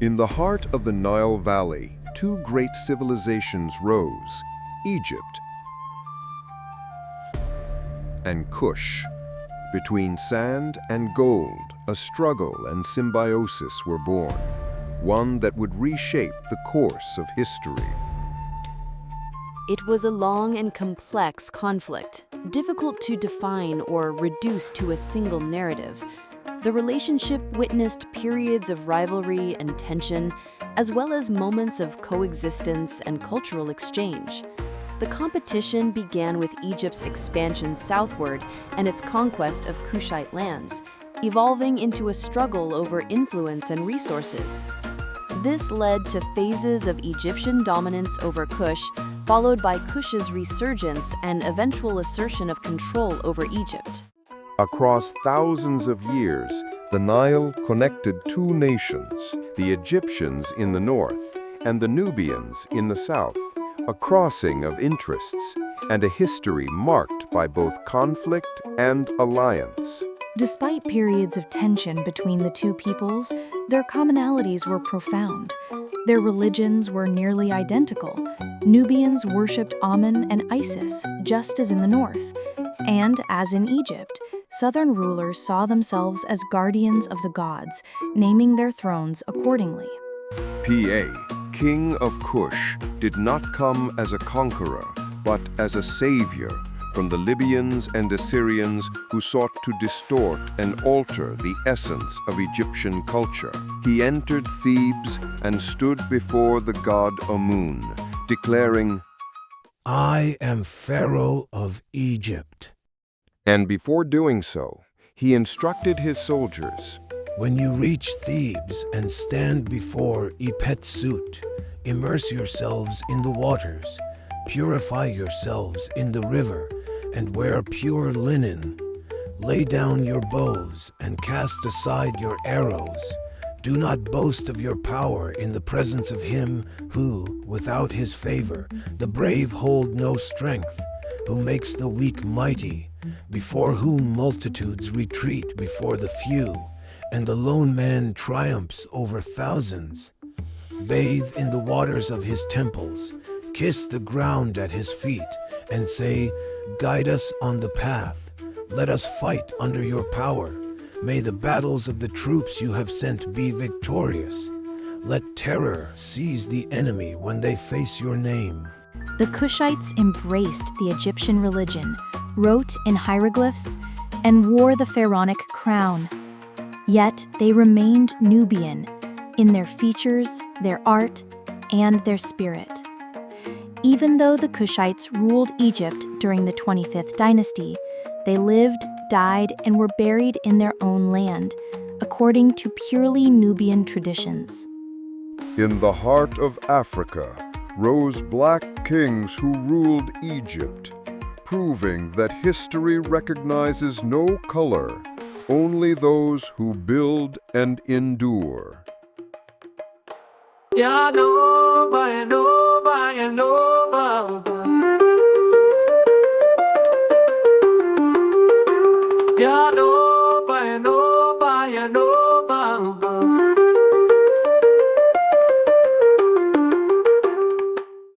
In the heart of the Nile Valley, two great civilizations rose, Egypt and Kush. Between sand and gold, a struggle and symbiosis were born, one that would reshape the course of history. It was a long and complex conflict, difficult to define or reduce to a single narrative. The relationship witnessed periods of rivalry and tension, as well as moments of coexistence and cultural exchange. The competition began with Egypt's expansion southward and its conquest of Kushite lands, evolving into a struggle over influence and resources. This led to phases of Egyptian dominance over Kush, followed by Kush's resurgence and eventual assertion of control over Egypt. Across thousands of years, the Nile connected two nations, the Egyptians in the north and the Nubians in the south, a crossing of interests and a history marked by both conflict and alliance. Despite periods of tension between the two peoples, their commonalities were profound. Their religions were nearly identical. Nubians worshipped Amun and Isis, just as in the north. And, as in Egypt, southern rulers saw themselves as guardians of the gods, naming their thrones accordingly. Pa, king of Kush, did not come as a conqueror, but as a savior from the Libyans and Assyrians who sought to distort and alter the essence of Egyptian culture. He entered Thebes and stood before the god Amun, declaring, "I am Pharaoh of Egypt." And before doing so, he instructed his soldiers, When you reach Thebes and stand before Ipet-Sut, immerse yourselves in the waters, purify yourselves in the river, and wear pure linen. Lay down your bows and cast aside your arrows. Do not boast of your power in the presence of him who, without his favor, the brave hold no strength, who makes the weak mighty, before whom multitudes retreat before the few, and the lone man triumphs over thousands. Bathe in the waters of his temples, kiss the ground at his feet, and say, "Guide us on the path. Let us fight under your power. May the battles of the troops you have sent be victorious. Let terror seize the enemy when they face your name." The Kushites embraced the Egyptian religion, wrote in hieroglyphs, and wore the pharaonic crown. Yet they remained Nubian in their features, their art, and their spirit. Even though the Kushites ruled Egypt during the 25th dynasty, they lived, died, and were buried in their own land, according to purely Nubian traditions. In the heart of Africa rose black kings who ruled Egypt, proving that history recognizes no color, only those who build and endure. Ya no, ya no, ya no,